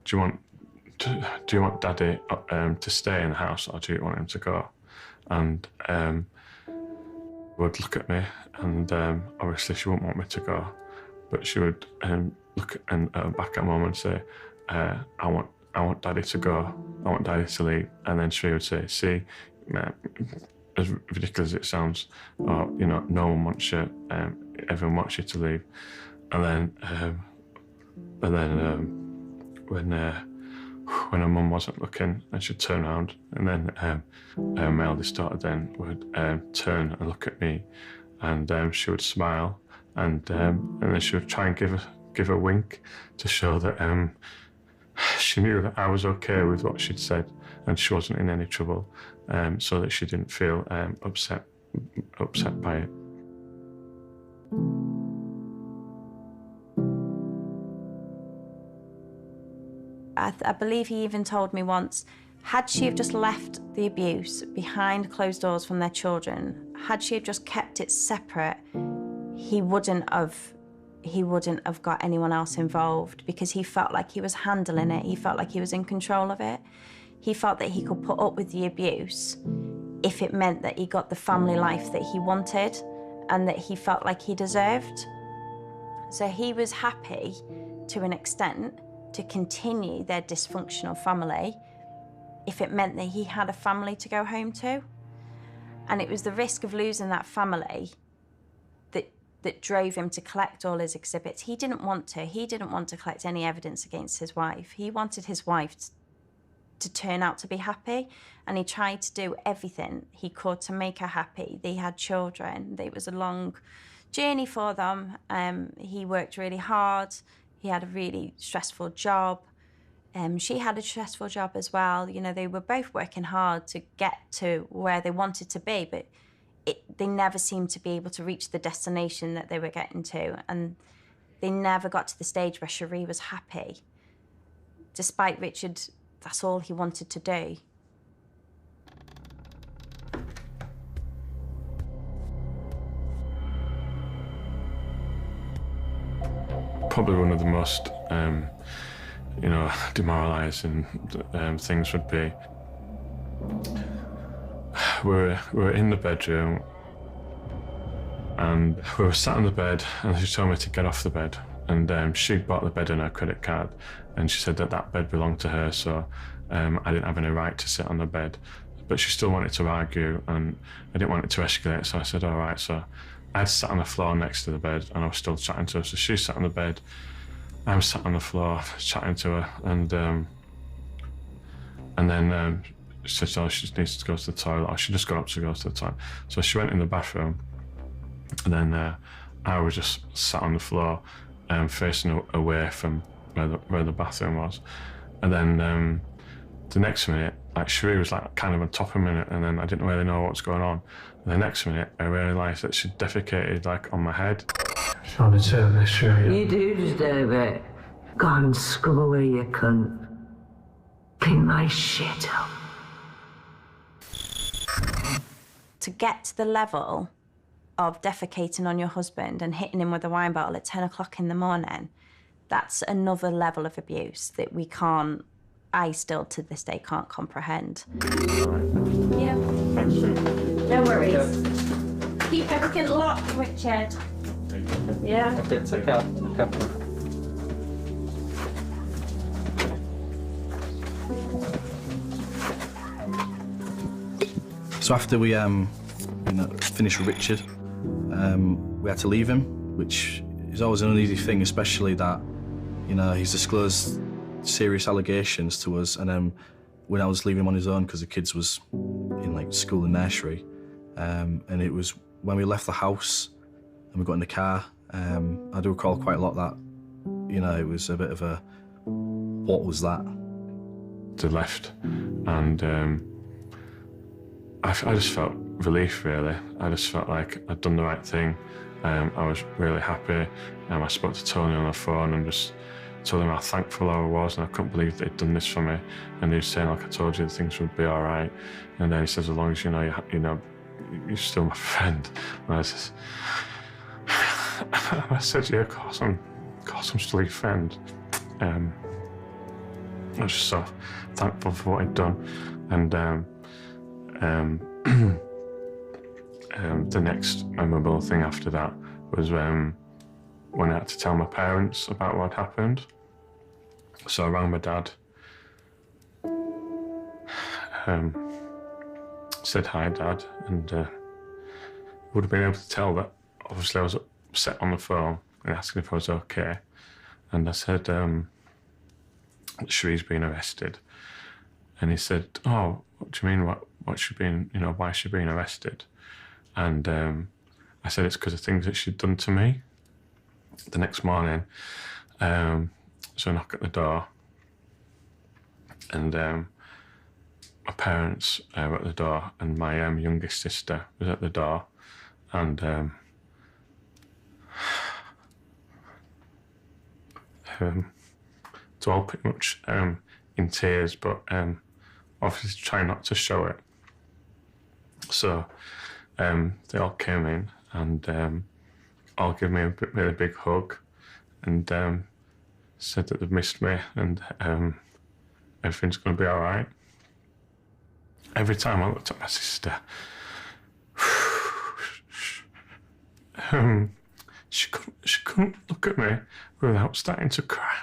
do you want Daddy to stay in the house, or do you want him to go? And would look at me, and obviously she wouldn't want me to go, but she would look back at Mum and say, I want Daddy to go, I want Daddy to leave. And then she would say, see, as ridiculous as it sounds, or, you know, no one wants you, everyone wants you to leave. And then when her mum wasn't looking, and she'd turn around, and then my eldest daughter then would turn and look at me, and she would smile, and then she would try and give a wink to show that she knew that I was okay with what she'd said, and she wasn't in any trouble, so that she didn't feel upset by it. I believe he even told me once, had she have just left the abuse behind closed doors from their children, had she have just kept it separate, he wouldn't have got anyone else involved, because he felt like he was handling it. He felt like he was in control of it. He felt that he could put up with the abuse if it meant that he got the family life that he wanted and that he felt like he deserved. So he was happy, to an extent, to continue their dysfunctional family if it meant that he had a family to go home to. And it was the risk of losing that family that drove him to collect all his exhibits. He didn't want to collect any evidence against his wife. He wanted his wife to turn out to be happy, and he tried to do everything he could to make her happy. They had children. It was a long journey for them. He worked really hard. He had a really stressful job. She had a stressful job as well. You know, they were both working hard to get to where they wanted to be, but they never seemed to be able to reach the destination that they were getting to. And they never got to the stage where Sheree was happy. Despite Richard, that's all he wanted to do. Probably one of the most, you know, demoralising things would be, we're in the bedroom, and we were sat on the bed, and she told me to get off the bed, and she'd bought the bed on her credit card, and she said that bed belonged to her, so I didn't have any right to sit on the bed. But she still wanted to argue, and I didn't want it to escalate, so I said, all right. So I sat on the floor next to the bed, and I was still chatting to her. So she sat on the bed, I was sat on the floor chatting to her, and then she said, oh, she needs to go to the toilet, or she just got up to go to the toilet. So she went in the bathroom, and then I was just sat on the floor, facing away from where the bathroom was. And then the next minute, like, Sheree was like kind of on top of me, and then I didn't really know what was going on. And the next minute, I realised that she defecated like on my head. Trying to tell this, Sheree. You do deserve it. Go and scrub away your cunt. Clean my shit up. To get to the level of defecating on your husband and hitting him with a wine bottle at 10 o'clock in the morning, that's another level of abuse that I still to this day can't comprehend. Yeah. No worries. Keep everything locked, Richard. Yeah. Okay, take care. So after we finished with Richard, we had to leave him, which is always an uneasy thing, especially that, he's disclosed serious allegations to us, and then when I was leaving him on his own because the kids was in school and nursery, and it was when we left the house and we got in the car, I do recall quite a lot that, it was a bit of a, what was that? They left, and I just felt relief, really. I just felt like I'd done the right thing. I was really happy. I spoke to Tony on the phone and just told him how thankful I was, and I couldn't believe they'd done this for me. And he was saying, like, I told you, things would be all right. And then he says, as long as you're still my friend. And I just, I said, yeah, of course I'm still your friend. I was just so thankful for what he'd done. And the next memorable thing after that was when I had to tell my parents about what had happened. So I rang my dad, said hi, Dad, and would have been able to tell that obviously I was upset on the phone and asking if I was okay. And I said, Sheree's been arrested. And he said, oh, what do you mean, what she been, why is she being arrested? And I said, it's because of things that she'd done to me. The next morning, so I knock at the door, and my parents were at the door, and my youngest sister was at the door, and so all pretty much in tears, but obviously trying not to show it. So they all came in and all gave me a really big hug and said that they've missed me and everything's going to be all right. Every time I looked at my sister, she couldn't look at me without starting to cry.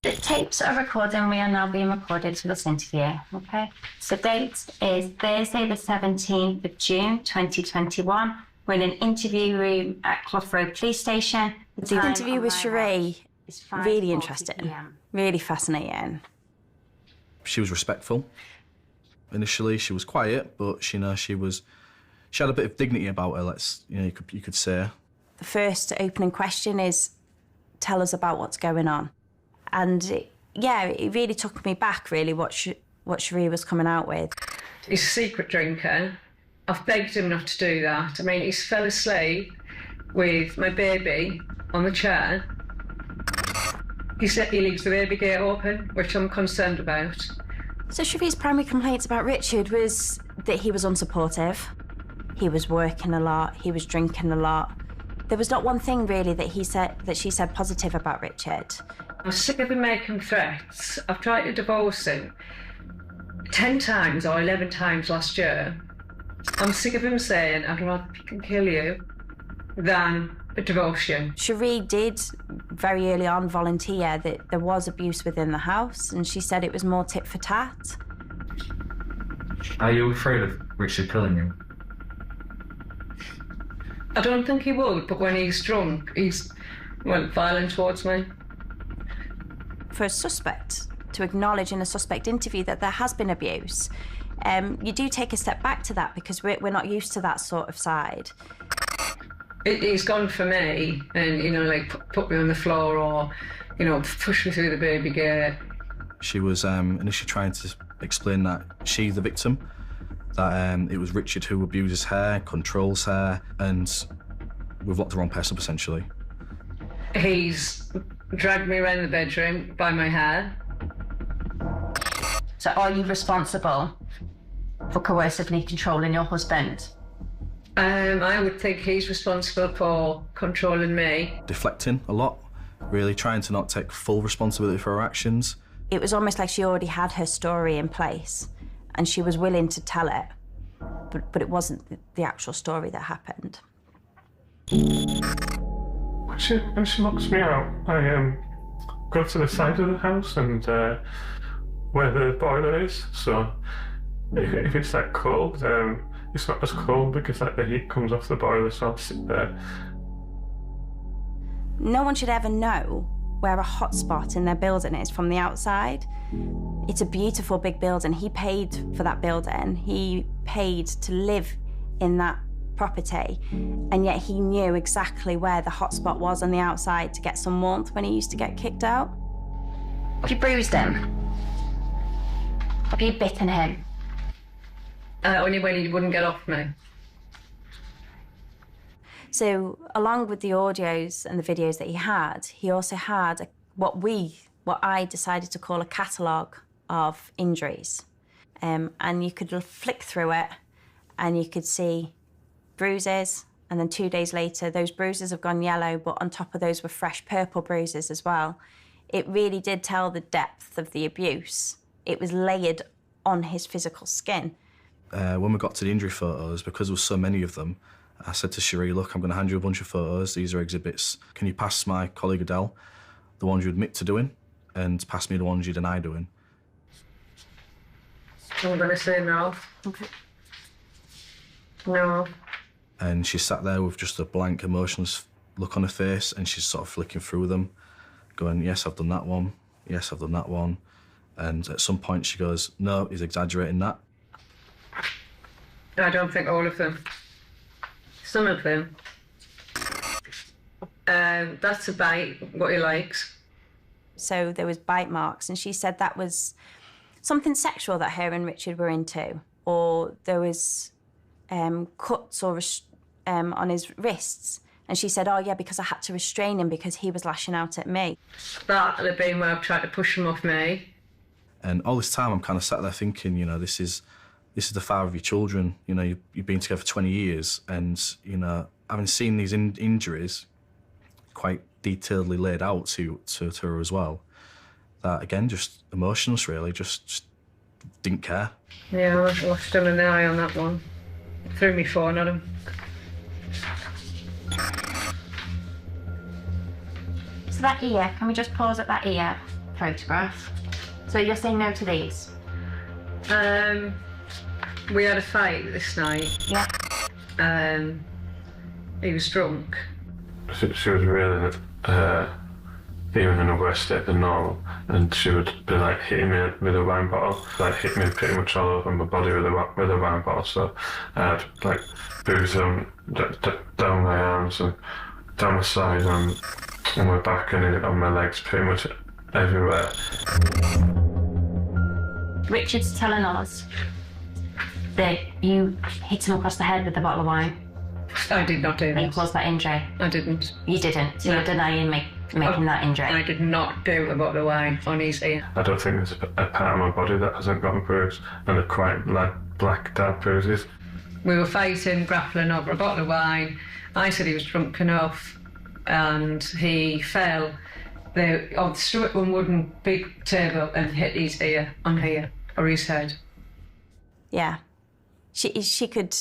The tapes are recording. We are now being recorded for this interview, okay? So date is Thursday the 17th of June 2021. We're in an interview room at Clough Road Police Station. The interview with Sheree is really interesting, really fascinating. She was respectful. Initially, she was quiet, but she had a bit of dignity about her. You could say. The first opening question is, "Tell us about what's going on." And it really took me back, really, what Sheree was coming out with. He's a secret drinker. I've begged him not to do that. I mean, he fell asleep with my baby on the chair. He said he leaves the baby gate open, which I'm concerned about. So Sheree's primary complaints about Richard was that he was unsupportive. He was working a lot. He was drinking a lot. There was not one thing, really, that she said positive about Richard. I'm sick of him making threats. I've tried to divorce him 10 times or 11 times last year. I'm sick of him saying, I'd rather pick and kill you than divorce you. Sheree did very early on volunteer that there was abuse within the house, and she said it was more tit for tat. Are you afraid of Richard killing you? I don't think he would, but when he's drunk, he's violent towards me. For a suspect to acknowledge in a suspect interview that there has been abuse, you do take a step back to that because we're not used to that sort of side. He's gone for me and, put me on the floor or, push me through the baby gate. She was initially trying to explain that she's the victim, that it was Richard who abuses her, controls her, and we've locked the wrong person up, essentially. He's dragged me around the bedroom by my hair. So are you responsible for coercively controlling your husband? I would think he's responsible for controlling me. Deflecting a lot, really trying to not take full responsibility for her actions. It was almost like she already had her story in place and she was willing to tell it, but it wasn't the actual story that happened. When she locks me out, I go to the side of the house and where the boiler is. So if it's like cold, it's not as cold because like the heat comes off the boiler. So I'll sit there. No one should ever know where a hotspot in their building is from the outside. It's a beautiful big building. He paid for that building. He paid to live in that property, and yet he knew exactly where the hotspot was on the outside to get some warmth when he used to get kicked out. Have you bruised him? Have you bitten him? Only when he wouldn't get off me. So along with the audios and the videos that he also had what I decided to call a catalogue of injuries. And you could flick through it and you could see bruises, and then 2 days later, those bruises have gone yellow, but on top of those were fresh purple bruises as well. It really did tell the depth of the abuse. It was layered on his physical skin. When we got to the injury photos, because there was so many of them, I said to Sheree, look, I'm going to hand you a bunch of photos. These are exhibits. Can you pass my colleague Adele the ones you admit to doing, and pass me the ones you deny doing? I'm going to say no. Okay. No. And she sat there with just a blank, emotionless look on her face, and she's sort of flicking through them, going, yes, I've done that one. Yes, I've done that one. And at some point she goes, no, he's exaggerating that. I don't think all of them. Some of them. That's a bite, what he likes. So there was bite marks, and she said that was something sexual that her and Richard were into, or there was cuts or on his wrists. And she said, oh yeah, because I had to restrain him because he was lashing out at me. That would have been where I've tried to push him off me. And all this time I'm kind of sat there thinking, you know, this is the father of your children. You know, you've been together for 20 years, and, you know, having seen these injuries quite detailedly laid out to her as well, that, again, just emotionless, really, just didn't care. Yeah, I lost him an eye on that one. Threw me phone at him. So that ear, can we just pause at that ear photograph? So you're saying no to these? We had a fight this night. Yeah. He was drunk. She was really even in a worse state than normal, and she would be like hitting me with a wine bottle, like hitting me pretty much all over my body with a wine bottle. So I had like bruises down my arms and down my side and on my back and on my legs, pretty much everywhere. Richard's telling us that you hit him across the head with a bottle of wine. I did not do And you that. caused that injury. I didn't. You didn't. So No. you're denying making that injury. I did not do a bottle of wine on his ear. I don't think there's a part of my body that hasn't gotten bruised, and they're quite black, dark bruises. We were fighting, grappling over a bottle of wine. I said he was drunk enough, and he fell. They stood at one wooden big table and hit his ear on here, or his head. Yeah, she could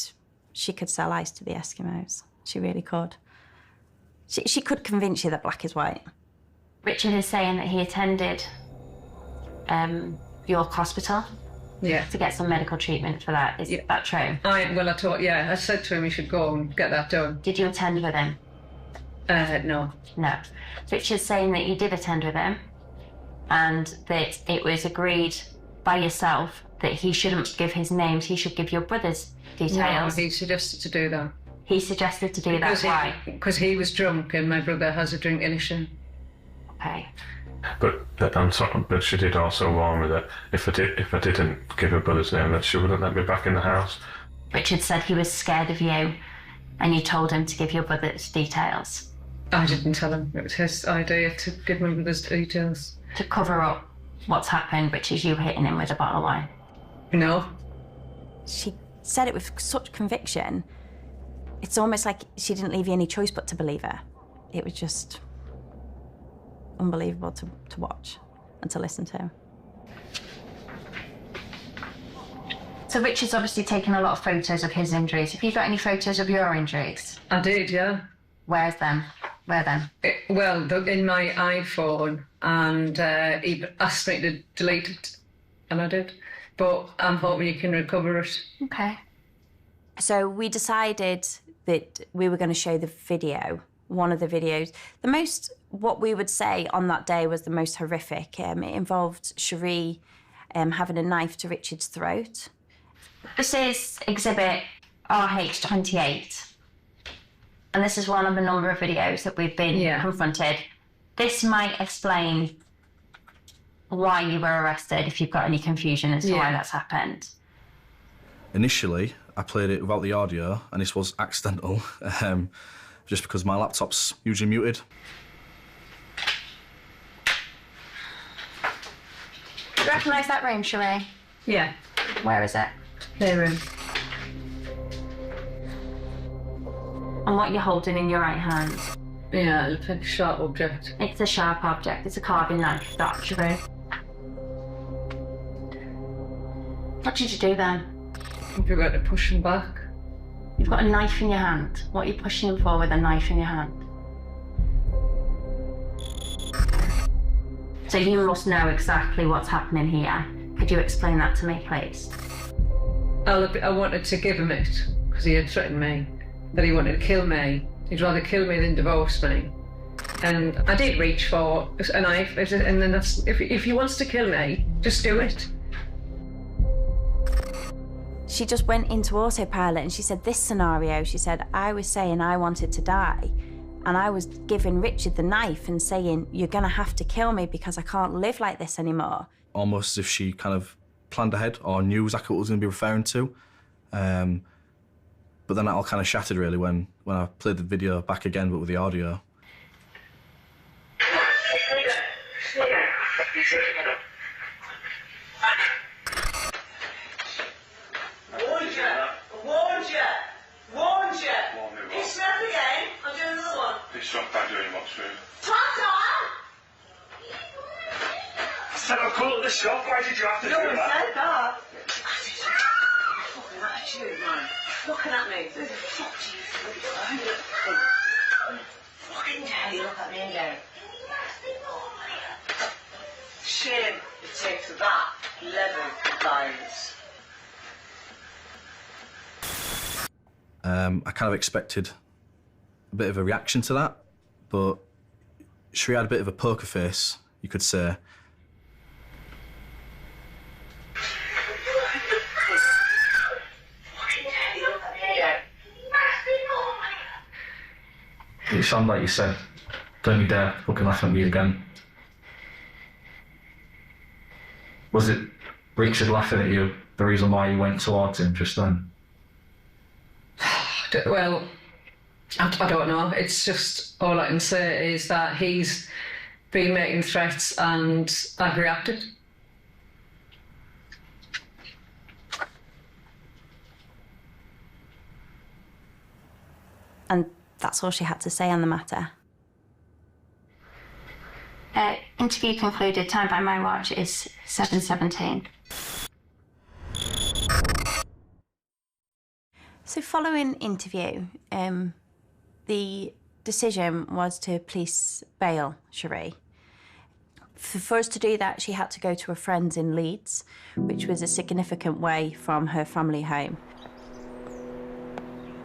sell ice to the Eskimos. She really could. She could convince you that black is white. Richard is saying that he attended York Hospital Yeah. to get some medical treatment for that. Is that true? I said to him he should go and get that done. Did you attend with him? No. No. Richard's saying that you did attend with him, and that it was agreed by yourself that he shouldn't give his names, he should give your brother's No, details. he suggested to do that. He suggested to do that. Why? Because he was drunk and my brother has a drinking issue. Okay. But she did also warn me that if I didn't give her brother's name, that she wouldn't let me back in the house. Richard said he was scared of you, and you told him to give your brother's details. I didn't tell him. It was his idea to give my brother's details. To cover up what's happened, which is you hitting him with a bottle of wine. No. She said it with such conviction. It's almost like she didn't leave you any choice but to believe her. It was just unbelievable to watch and to listen to. So Richard's obviously taken a lot of photos of his injuries. Have you got any photos of your injuries? I did, yeah. Where's them? Where then? In my iPhone, and he asked me to delete it, and I did. But I'm hoping you can recover it. Okay. So we decided that we were going to show the video, one of the videos. What we would say on that day was the most horrific. It involved Sheree having a knife to Richard's throat. This is exhibit RH28. And this is one of a number of videos that we've been confronted. This might explain why you were arrested, if you've got any confusion as to why that's happened. Initially, I played it without the audio, and this was accidental, just because my laptop's usually muted. Do you recognise that room, Sheree? Yeah. Where is it? Their room. And what you're holding in your right hand? Yeah, it's like a sharp object. It's a sharp object. It's a carving knife, that, Sheree. What did you do then? You're going to push him back. You've got a knife in your hand. What are you pushing him for with a knife in your hand? So you must know exactly what's happening here. Could you explain that to me, please? I wanted to give him it, because he had threatened me, that he wanted to kill me. He'd rather kill me than divorce me. And I did reach for a knife, and then if he wants to kill me, just do it. She just went into autopilot and she said, this scenario, she said, I was saying I wanted to die, and I was giving Richard the knife and saying, you're going to have to kill me because I can't live like this anymore. Almost as if she kind of planned ahead or knew exactly what I was going to be referring to. But then that all kind of shattered, really, when I played the video back again, but with the audio. Stop by doing what's food. I said I'm cool at the shop, why did you have to do that? No one said that. Fucking attitude, man. Looking at me. Who the fuck do you think you are? Fucking dare you look at me again. Shame it takes that level of violence. I kind of expected a bit of a reaction to that, but Sheree had a bit of a poker face, you could say. You sound like you said, don't you dare fucking laugh at me again. Was it Richard laughing at you the reason why you went towards him just then? Well, I don't know. It's just, all I can say is that he's been making threats and I've reacted. And that's all she had to say on the matter. Interview concluded. Time by my watch is 7:17. So following interview, the decision was to police bail Sheree. For us to do that, she had to go to a friend's in Leeds, which was a significant way from her family home.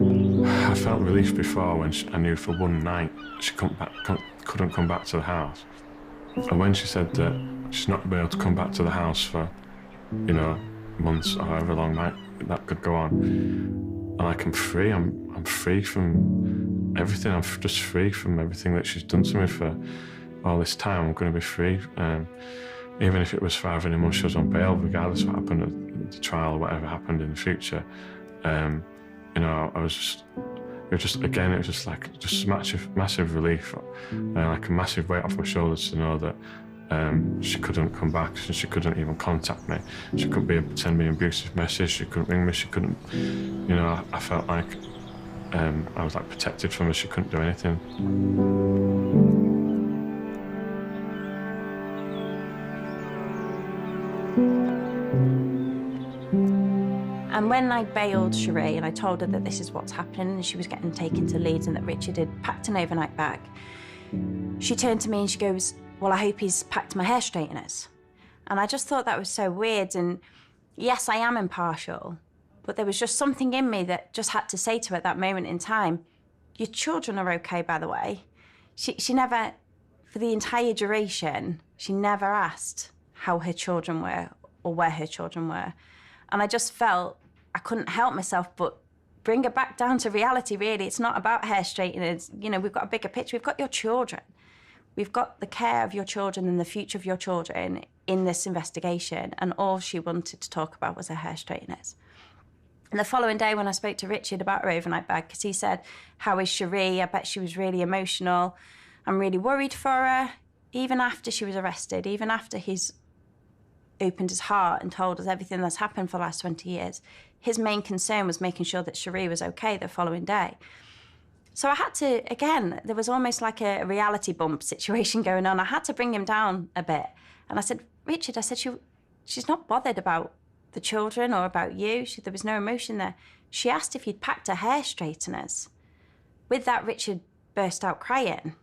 I felt relief before when I knew for one night she couldn't come back to the house. And when she said that she's not been able to come back to the house for, months or however long that could go on, and like I'm free. I'm free from everything. I'm just free from everything that she's done to me for all this time. I'm going to be free, even if it was for having a month she was on bail, regardless of what happened at the trial or whatever happened in the future. I was just. It was just massive relief, like a massive weight off my shoulders to know that she couldn't come back, she couldn't even contact me, she couldn't send me an abusive message, she couldn't ring me, she couldn't, I felt like I was like protected from her, she couldn't do anything. And when I bailed Sheree and I told her that this is what's happening and she was getting taken to Leeds and that Richard had packed an overnight bag, she turned to me and she goes, well, I hope he's packed my hair straighteners. And I just thought that was so weird. And yes, I am impartial, but there was just something in me that just had to say to her at that moment in time, your children are okay, by the way. She never, for the entire duration, she never asked how her children were or where her children were. And I just felt I couldn't help myself but bring her back down to reality, really. It's not about hair straighteners. You know, we've got a bigger picture. We've got your children. We've got the care of your children and the future of your children in this investigation. And all she wanted to talk about was her hair straighteners. And the following day when I spoke to Richard about her overnight bag, because he said, how is Sheree? I bet she was really emotional. I'm really worried for her. Even after she was arrested, even after he's opened his heart and told us everything that's happened for the last 20 years, his main concern was making sure that Sheree was okay the following day. So I had to, again, there was almost like a reality bump situation going on. I had to bring him down a bit. And I said, Richard, I said, she's not bothered about the children or about you. There was no emotion there. She asked if you'd packed her hair straighteners. With that, Richard burst out crying.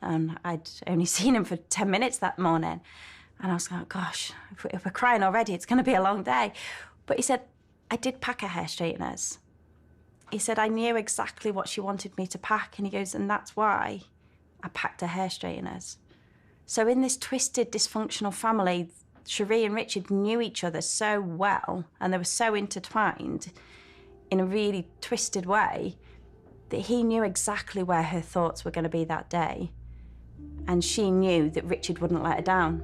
And I'd only seen him for 10 minutes that morning. And I was like, gosh, if we're crying already, it's going to be a long day. But he said, I did pack her hair straighteners. He said, I knew exactly what she wanted me to pack. And he goes, and that's why I packed her hair straighteners. So in this twisted, dysfunctional family, Sheree and Richard knew each other so well, and they were so intertwined in a really twisted way, that he knew exactly where her thoughts were going to be that day. And she knew that Richard wouldn't let her down.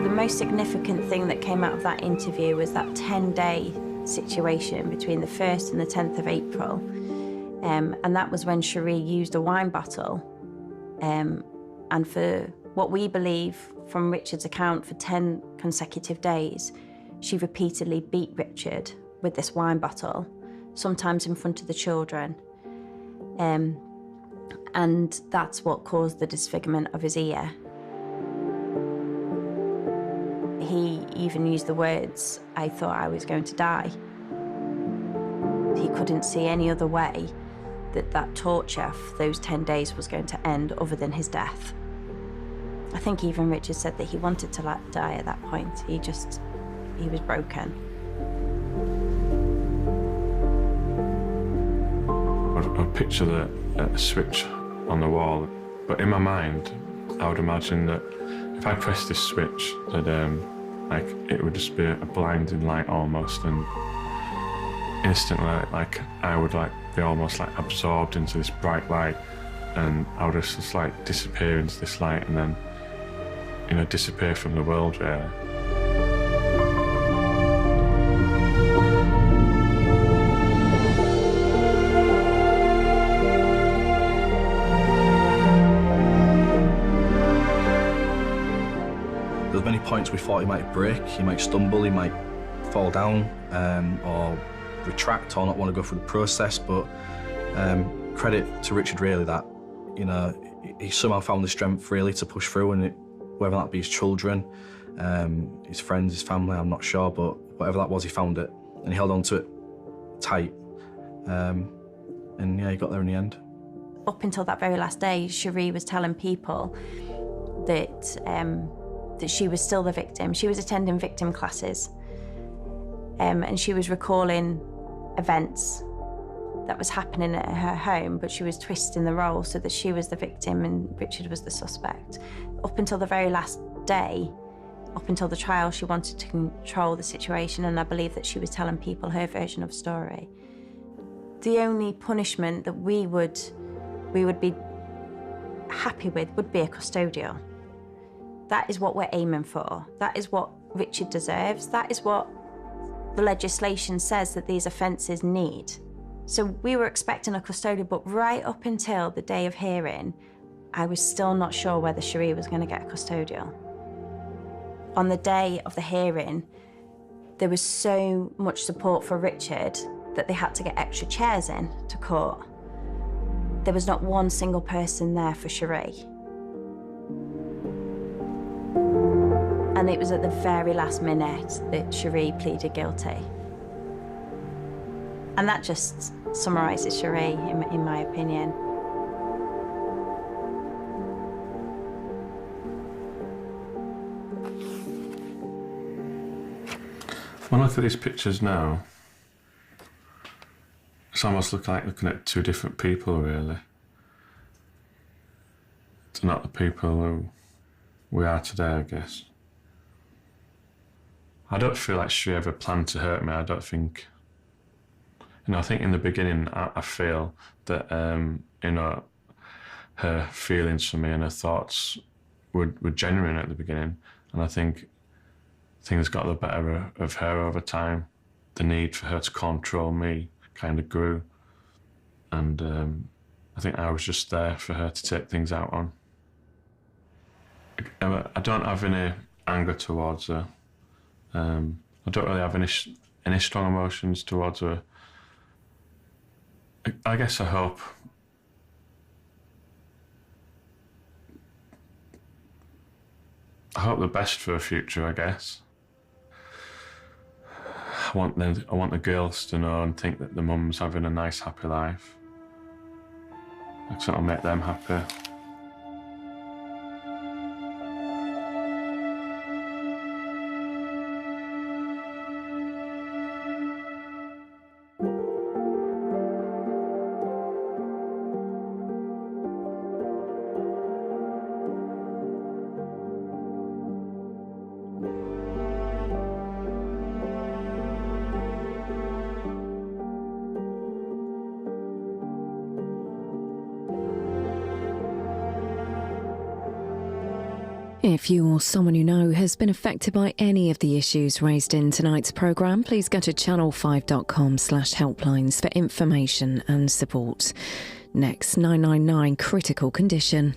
The most significant thing that came out of that interview was that 10-day situation between the 1st and the 10th of April. And that was when Sheree used a wine bottle. And for what we believe from Richard's account, for 10 consecutive days, she repeatedly beat Richard with this wine bottle, sometimes in front of the children. And that's what caused the disfigurement of his ear. He even used the words, I thought I was going to die. He couldn't see any other way that torture for those 10 days was going to end other than his death. I think even Richard said that he wanted to die at that point. He was broken. I'd picture the switch on the wall, but in my mind, I would imagine that if I pressed this switch, that like it would just be a blinding light almost, and instantly, like I would be almost absorbed into this bright light, and I would just disappear into this light, and then disappear from the world really. There were many points we thought he might break, he might stumble, he might fall down, or retract or not want to go through the process, but credit to Richard really that, he somehow found the strength really to push through, and whether that be his children, his friends, his family, I'm not sure, but whatever that was, he found it, and he held on to it tight, and yeah, he got there in the end. Up until that very last day, Sheree was telling people that she was still the victim. She was attending victim classes, and she was recalling events that was happening at her home, but she was twisting the role so that she was the victim and Richard was the suspect. Up until the very last day, up until the trial, she wanted to control the situation, and I believe that she was telling people her version of the story. The only punishment that we would be happy with would be a custodial. That is what we're aiming for. That is what Richard deserves. That is what the legislation says that these offences need. So we were expecting a custodial, but right up until the day of hearing, I was still not sure whether Sheree was going to get a custodial. On the day of the hearing, there was so much support for Richard that they had to get extra chairs in to court. There was not one single person there for Sheree. And it was at the very last minute that Sheree pleaded guilty. And that just summarises Sheree, in my opinion. When I look at these pictures now, it's almost looking at two different people, really. It's not the people who we are today, I guess. I don't feel like she ever planned to hurt me. I don't think... I think in the beginning, I feel that, her feelings for me and her thoughts were genuine at the beginning. And I think things got the better of her over time. The need for her to control me kind of grew. And I think I was just there for her to take things out on. I don't have any anger towards her. I don't really have any strong emotions towards her. I guess I hope the best for her future, I guess. I want the girls to know and think that the mum's having a nice, happy life. Like something to make them happy. If you or someone you know has been affected by any of the issues raised in tonight's programme, please go to channel5.com/helplines for information and support. Next, 999 critical condition.